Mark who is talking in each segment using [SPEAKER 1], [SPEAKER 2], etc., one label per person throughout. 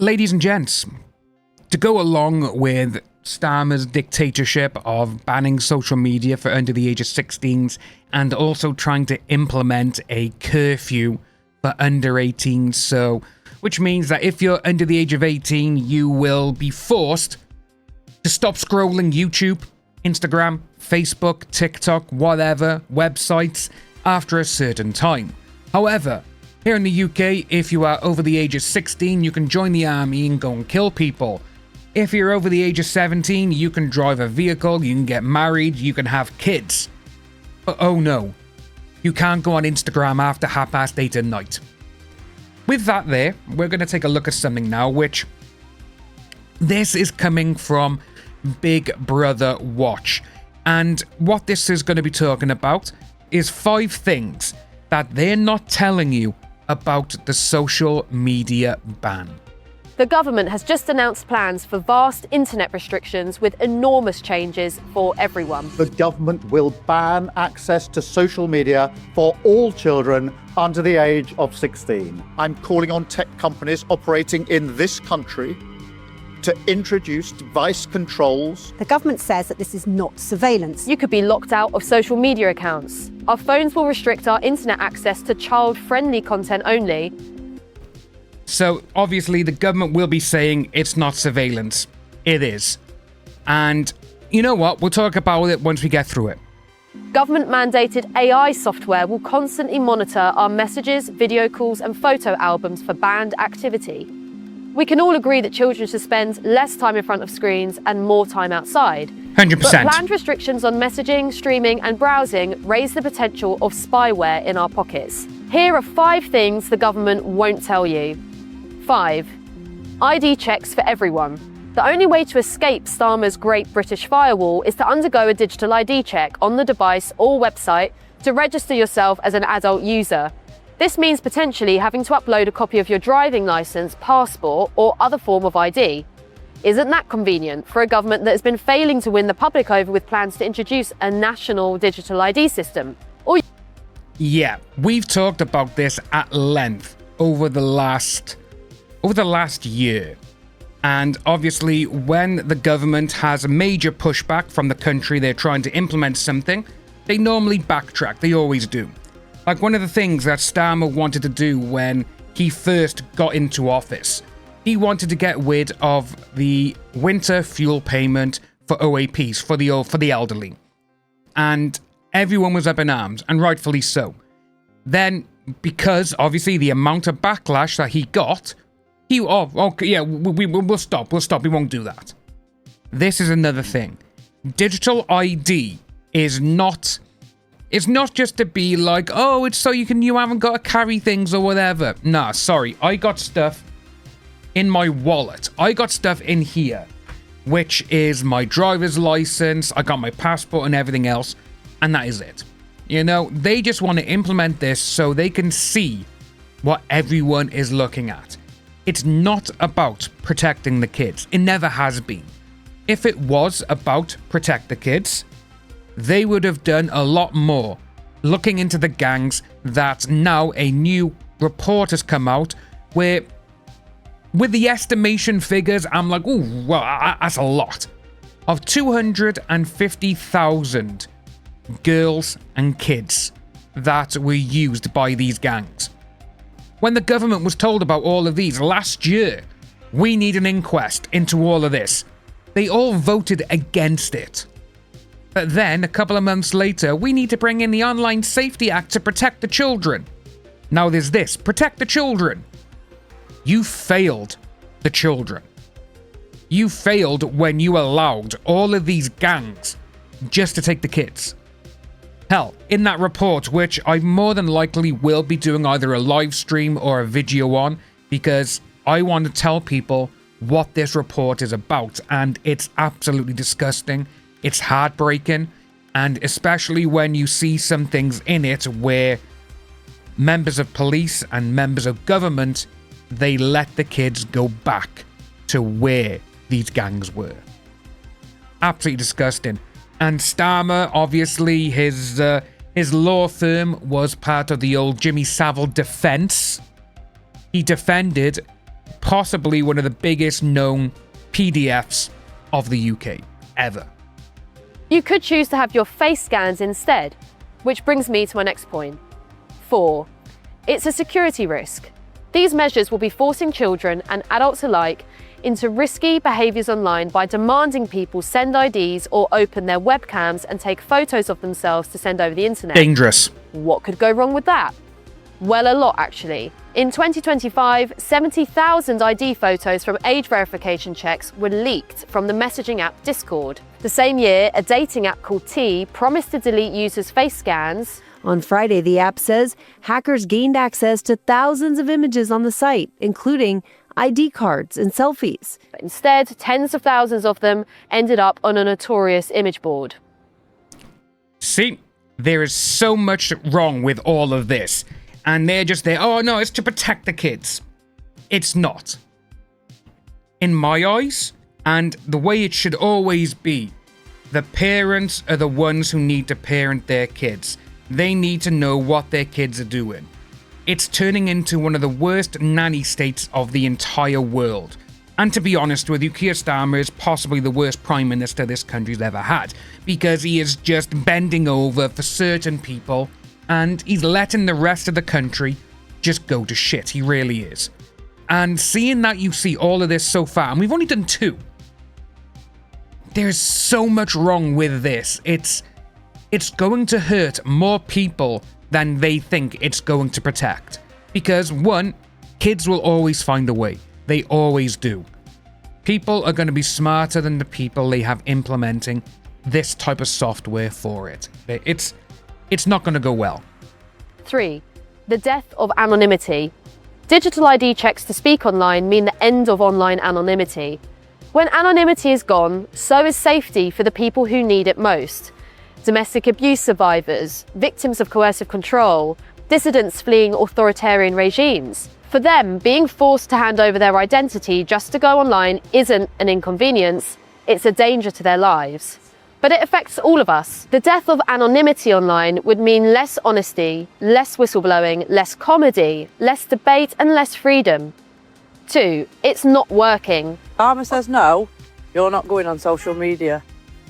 [SPEAKER 1] ladies and gents, to go along with Starmer's dictatorship of banning social media for under the age of 16s and also trying to implement a curfew for under 18s, so which means that if you're under the age of 18, you will be forced to stop scrolling YouTube, Instagram, Facebook, TikTok, whatever, websites after a certain time. However, here in the UK, if you are over the age of 16, you can join the army and go and kill people. If you're over the age of 17, you can drive a vehicle, you can get married, you can have kids. But oh no, you can't go on Instagram after 8:30 at night. With that there, we're going to take a look at something now, which this is coming from Big Brother Watch. And what this is going to be talking about is 5 things that they're not telling you about the social media ban.
[SPEAKER 2] The government has just announced plans for vast internet restrictions with enormous changes for everyone.
[SPEAKER 3] The government will ban access to social media for all children under the age of 16. I'm calling on tech companies operating in this country to introduce device controls.
[SPEAKER 4] The government says that this is not surveillance.
[SPEAKER 2] You could be locked out of social media accounts. Our phones will restrict our internet access to child-friendly content only.
[SPEAKER 1] So obviously the government will be saying it's not surveillance. It is. And you know what? We'll talk about it once we get through it.
[SPEAKER 2] Government-mandated AI software will constantly monitor our messages, video calls and photo albums for banned activity. We can all agree that children should spend less time in front of screens and more time outside.
[SPEAKER 1] 100%.
[SPEAKER 2] But planned restrictions on messaging, streaming and browsing raise the potential of spyware in our pockets. Here are 5 things the government won't tell you. 5. ID checks for everyone. The only way to escape Starmer's Great British Firewall is to undergo a digital ID check on the device or website to register yourself as an adult user. This means potentially having to upload a copy of your driving licence, passport or other form of ID. Isn't that convenient for a government that has been failing to win the public over with plans to introduce a national digital ID system?
[SPEAKER 1] Yeah, we've talked about this at length over the last year. And obviously, when the government has a major pushback from the country, they're trying to implement something, they normally backtrack. They always do. Like one of the things that Starmer wanted to do when he first got into office, he wanted to get rid of the winter fuel payment for OAPs, for the elderly. And everyone was up in arms, and rightfully so. Then, because obviously the amount of backlash that he got, we'll stop, we won't do that. This is another thing. Digital ID is not just to be like, oh, it's so you haven't got to carry things or whatever. Nah, sorry, I got stuff in my wallet. I got stuff in here, which is my driver's license, I got my passport and everything else, and that is it. You know, they just want to implement this so they can see what everyone is looking at. It's not about protecting the kids. It never has been. If it was about protect the kids, they would have done a lot more looking into the gangs that now a new report has come out where, with the estimation figures, I'm like, ooh, well, that's a lot. Of 250,000 girls and kids that were used by these gangs. When the government was told about all of these last year, we need an inquest into all of this, they all voted against it. But then, a couple of months later, we need to bring in the Online Safety Act to protect the children. Now there's this, protect the children. You failed the children. You failed when you allowed all of these gangs just to take the kids. Hell, in that report, which I more than likely will be doing either a live stream or a video on, because I want to tell people what this report is about, and it's absolutely disgusting. It's heartbreaking, and especially when you see some things in it where members of police and members of government, they let the kids go back to where these gangs were. Absolutely disgusting. And Starmer, obviously, his law firm was part of the old Jimmy Savile defense. He defended possibly one of the biggest known PDFs of the UK ever.
[SPEAKER 2] You could choose to have your face scans instead, which brings me to my next point. 4. It's a security risk. These measures will be forcing children and adults alike into risky behaviours online by demanding people send IDs or open their webcams and take photos of themselves to send over the internet.
[SPEAKER 1] Dangerous.
[SPEAKER 2] What could go wrong with that? Well, a lot actually. In 2025, 70,000 ID photos from age verification checks were leaked from the messaging app Discord. The same year, a dating app called T promised to delete users' face scans.
[SPEAKER 5] On Friday, the app says hackers gained access to thousands of images on the site, including ID cards and selfies.
[SPEAKER 2] But instead, tens of thousands of them ended up on a notorious image board.
[SPEAKER 1] See, there is so much wrong with all of this. And they're just there, oh no, it's to protect the kids. It's not. In my eyes, and the way it should always be, the parents are the ones who need to parent their kids. They need to know what their kids are doing. It's turning into one of the worst nanny states of the entire world. And to be honest with you, Keir Starmer is possibly the worst Prime Minister this country's ever had, because he is just bending over for certain people, and he's letting the rest of the country just go to shit. He really is. And seeing that you see all of this so far, and we've only done 2, there's so much wrong with this. It's going to hurt more people than they think it's going to protect. Because 1, kids will always find a way. They always do. People are going to be smarter than the people they have implementing this type of software for it. It's not going to go well.
[SPEAKER 2] 3. The death of anonymity. Digital ID checks to speak online mean the end of online anonymity. When anonymity is gone, so is safety for the people who need it most. Domestic abuse survivors, victims of coercive control, dissidents fleeing authoritarian regimes. For them, being forced to hand over their identity just to go online isn't an inconvenience, it's a danger to their lives. But it affects all of us. The death of anonymity online would mean less honesty, less whistleblowing, less comedy, less debate and less freedom. 2, it's not working.
[SPEAKER 6] Armour says no, you're not going on social media.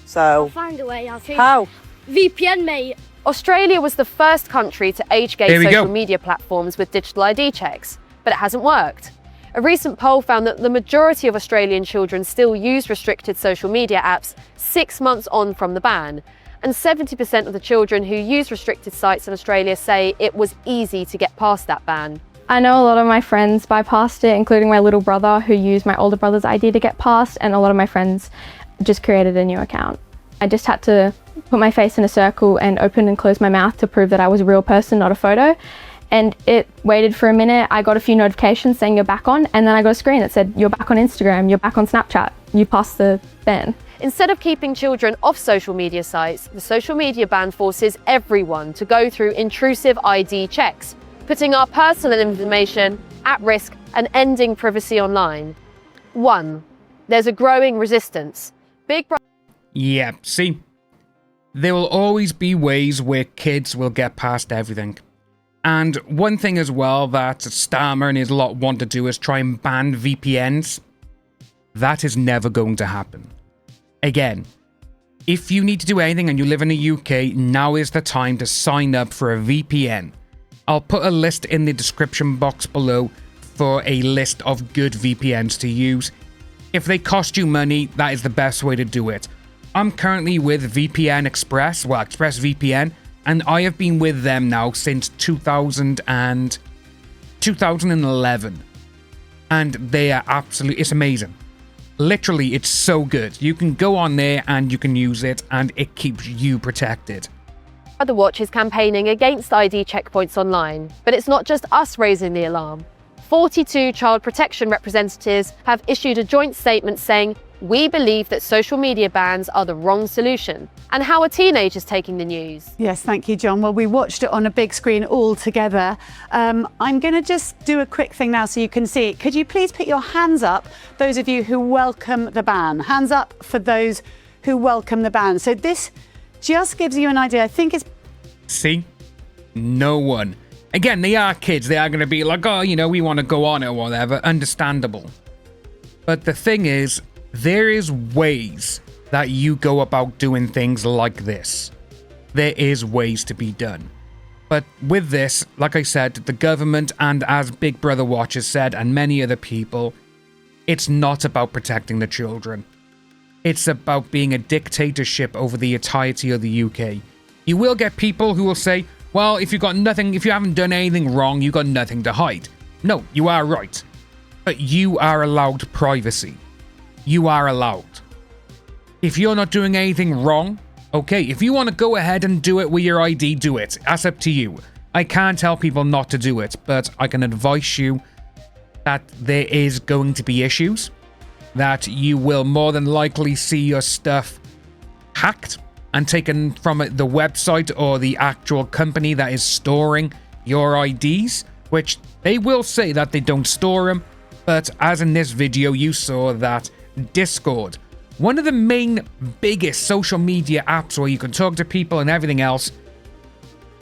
[SPEAKER 6] So,
[SPEAKER 7] I'll find a way, I think.
[SPEAKER 6] how?
[SPEAKER 7] VPN, mate.
[SPEAKER 2] Australia was the first country to age-gate social media platforms with digital ID checks, but it hasn't worked. A recent poll found that the majority of Australian children still use restricted social media apps 6 months on from the ban, and 70% of the children who use restricted sites in Australia say it was easy to get past that ban.
[SPEAKER 8] I know a lot of my friends bypassed it, including my little brother who used my older brother's ID to get past, and a lot of my friends just created a new account. I just had to put my face in a circle and open and close my mouth to prove that I was a real person, not a photo. And it waited for a minute. I got a few notifications saying you're back on, and then I got a screen that said you're back on Instagram, you're back on Snapchat, you passed the ban.
[SPEAKER 2] Instead of keeping children off social media sites, the social media ban forces everyone to go through intrusive ID checks, putting our personal information at risk and ending privacy online. 1. There's a growing resistance.
[SPEAKER 1] Yeah, see? There will always be ways where kids will get past everything. And one thing as well that Starmer and his lot want to do is try and ban VPNs. That is never going to happen. Again, if you need to do anything and you live in the UK, now is the time to sign up for a VPN. I'll put a list in the description box below for a list of good VPNs to use. If they cost you money, that is the best way to do it. I'm currently with VPN Express, well, ExpressVPN, and I have been with them now since 2011. And they are absolutely, it's amazing. Literally, it's so good. You can go on there and you can use it, and it keeps you protected.
[SPEAKER 2] The Watch is campaigning against ID checkpoints online, but it's not just us raising the alarm. 42 child protection representatives have issued a joint statement saying, "We believe that social media bans are the wrong solution." And how are teenagers taking the news?
[SPEAKER 4] Yes, thank you, John. Well, we watched it on a big screen all together. I'm going to just do a quick thing now so you can see it. Could you please put your hands up, those of you who welcome the ban? Hands up for those who welcome the ban. So this just gives you an idea. I think it's...
[SPEAKER 1] See? No one. Again, they are kids. They are going to be like, oh, you know, we want to go on or whatever. Understandable. But the thing is, there is ways that you go about doing things like this. There is ways to be done. But with this, like I said, the government, and as Big Brother Watch has said, and many other people, it's not about protecting the children. It's about being a dictatorship over the entirety of the UK. You will get people who will say, well, if you haven't done anything wrong, you got nothing to hide. No, you are right. But you are allowed privacy. You are allowed. If you're not doing anything wrong, okay, if you want to go ahead and do it with your ID, do it. That's up to you. I can't tell people not to do it, but I can advise you that there is going to be issues, that you will more than likely see your stuff hacked and taken from the website or the actual company that is storing your IDs, which they will say that they don't store them, but as in this video you saw that Discord, one of the main biggest social media apps where you can talk to people and everything else,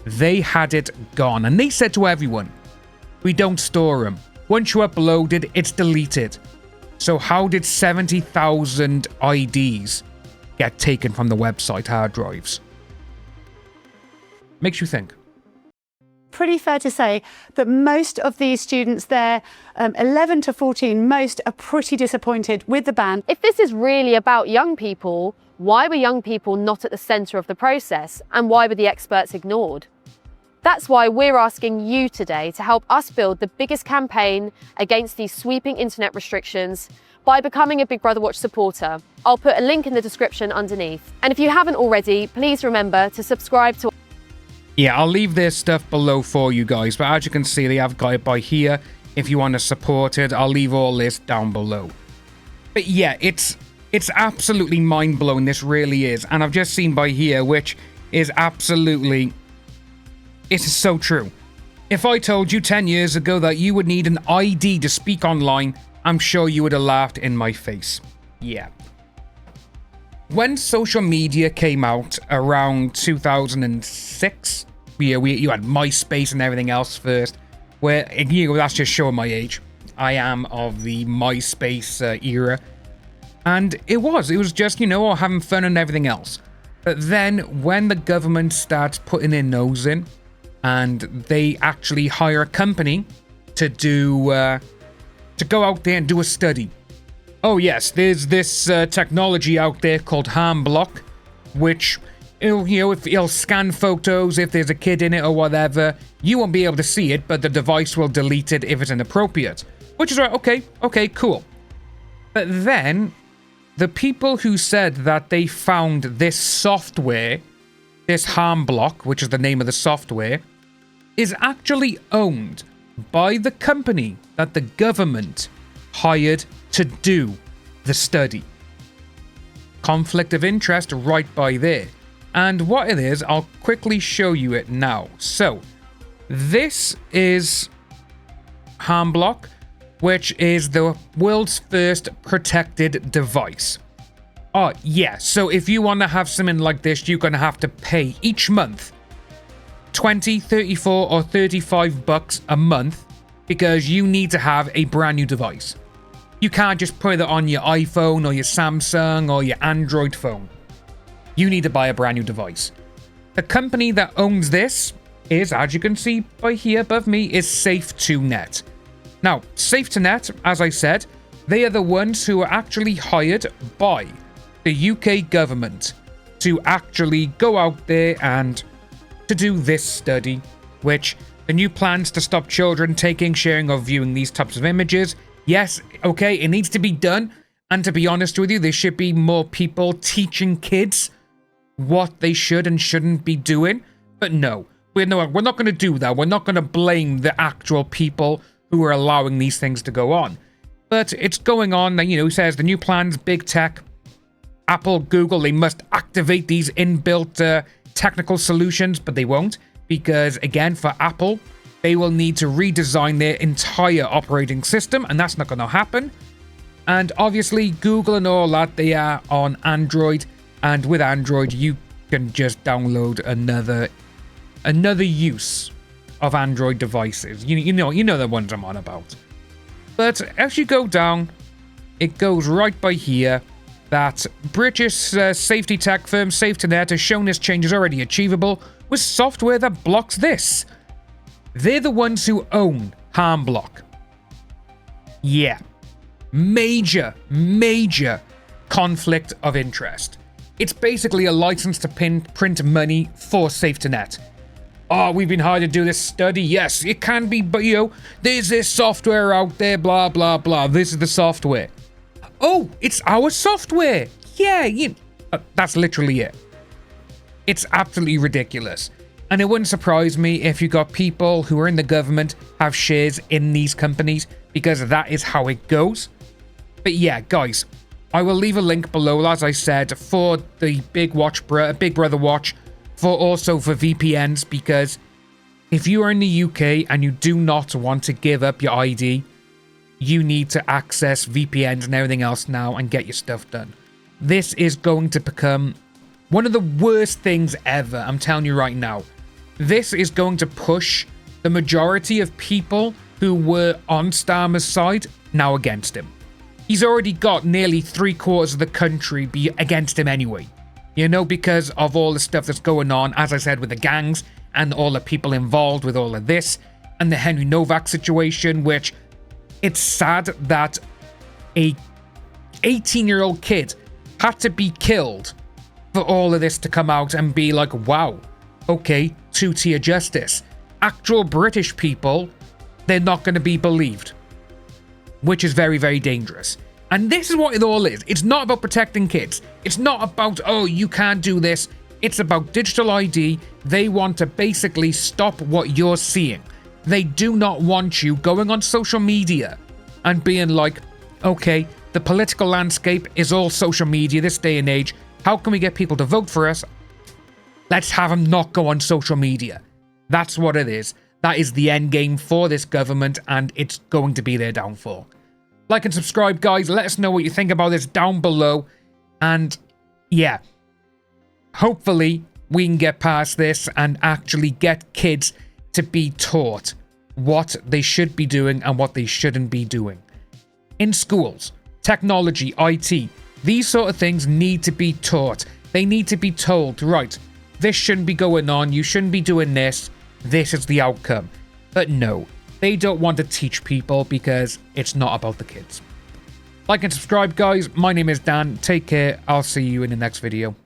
[SPEAKER 1] they had it gone. And they said to everyone, we don't store them. Once you upload it, it's deleted. So how did 70,000 IDs get taken from the website hard drives? Makes you think.
[SPEAKER 4] Pretty fair to say that most of these students there, 11 to 14, most are pretty disappointed with the ban.
[SPEAKER 2] If this is really about young people, why were young people not at the centre of the process? And why were the experts ignored? That's why we're asking you today to help us build the biggest campaign against these sweeping internet restrictions by becoming a Big Brother Watch supporter. I'll put a link in the description underneath. And if you haven't already, please remember to subscribe to...
[SPEAKER 1] Yeah, I'll leave their stuff below for you guys, but as you can see, they have got it by here. If you want to support it, I'll leave all this down below. But yeah, it's absolutely mind-blowing, this really is. And I've just seen by here, which is absolutely... It's so true. If I told you 10 years ago that you would need an ID to speak online, I'm sure you would have laughed in my face. Yeah. When social media came out around 2006, you had MySpace and everything else first, where, that's just showing my age. I am of the MySpace era. And it was just, having fun and everything else. But then when the government starts putting their nose in, and they actually hire a company to go out there and do a study. Oh yes, there's this technology out there called Harm Block, which it'll scan photos if there's a kid in it or whatever. You won't be able to see it, but the device will delete it if it's inappropriate. Which is right. Okay, cool. But then the people who said that they found this software, this Harm Block, which is the name of the software, is actually owned by the company that the government hired to do the study. Conflict of interest right by there. And what it is, I'll quickly show you it now. So, this is Harm Block, which is the world's first protected device. Oh, yeah, so if you want to have something like this, you're going to have to pay each month 20, 34, or 35 bucks a month because you need to have a brand new device. You can't just put it on your iPhone or your Samsung or your Android phone. You need to buy a brand new device. The company that owns this is, as you can see by here above me, is Safe2Net. Now, Safe2Net, as I said, they are the ones who are actually hired by the UK government to actually go out there and to do this study, which the new plans to stop children taking, sharing, or viewing these types of images. Yes, okay, it needs to be done. And to be honest with you, there should be more people teaching kids what they should and shouldn't be doing. But no, we're not going to do that. We're not going to blame the actual people who are allowing these things to go on. But it's going on. It says the new plans, big tech, Apple, Google, they must activate these inbuilt technical solutions, but they won't, because again, for Apple, they will need to redesign their entire operating system, and that's not going to happen. And obviously, Google and all that, they are on Android, and with Android, you can just download another use of Android devices. You know the ones I'm on about. But as you go down, it goes right by here that British safety tech firm SafetyNet has shown this change is already achievable with software that blocks this. They're the ones who own HarmBlock. Yeah. Major conflict of interest. It's basically a license to print money for SafetyNet. Oh, we've been hired to do this study. Yes, it can be, but there's this software out there, blah, blah, blah. This is the software. Oh, it's our software. Yeah, that's literally it. It's absolutely ridiculous. And it wouldn't surprise me if you got people who are in the government have shares in these companies, because that is how it goes. But yeah, guys, I will leave a link below, as I said, for the Big Brother watch, also for VPNs, because if you are in the UK and you do not want to give up your ID, you need to access VPNs and everything else now and get your stuff done. This is going to become one of the worst things ever, I'm telling you right now. This is going to push the majority of people who were on Starmer's side now against him. He's already got nearly 3/4 of the country be against him anyway. Because of all the stuff that's going on, as I said, with the gangs and all the people involved with all of this, and the Henry Novak situation, which it's sad that a 18-year-old kid had to be killed for all of this to come out and be like, wow, okay, two-tier justice. Actual British people, they're not going to be believed, which is very, very dangerous. And this is what it all is. It's not about protecting kids. It's not about, oh, you can't do this. It's about digital ID. They want to basically stop what you're seeing. They do not want you going on social media and being like, okay, the political landscape is all social media this day and age. How can we get people to vote for us? Let's have them not go on social media. That's what it is. That is the end game for this government, and it's going to be their downfall. Like and subscribe, guys. Let us know what you think about this down below. And yeah, hopefully we can get past this and actually get kids to be taught what they should be doing and what they shouldn't be doing. In schools, technology, IT, these sort of things need to be taught. They need to be told, right, this shouldn't be going on, you shouldn't be doing this, this is the outcome. But no, they don't want to teach people because it's not about the kids. Like and subscribe, guys. My name is Dan. Take care. I'll see you in the next video.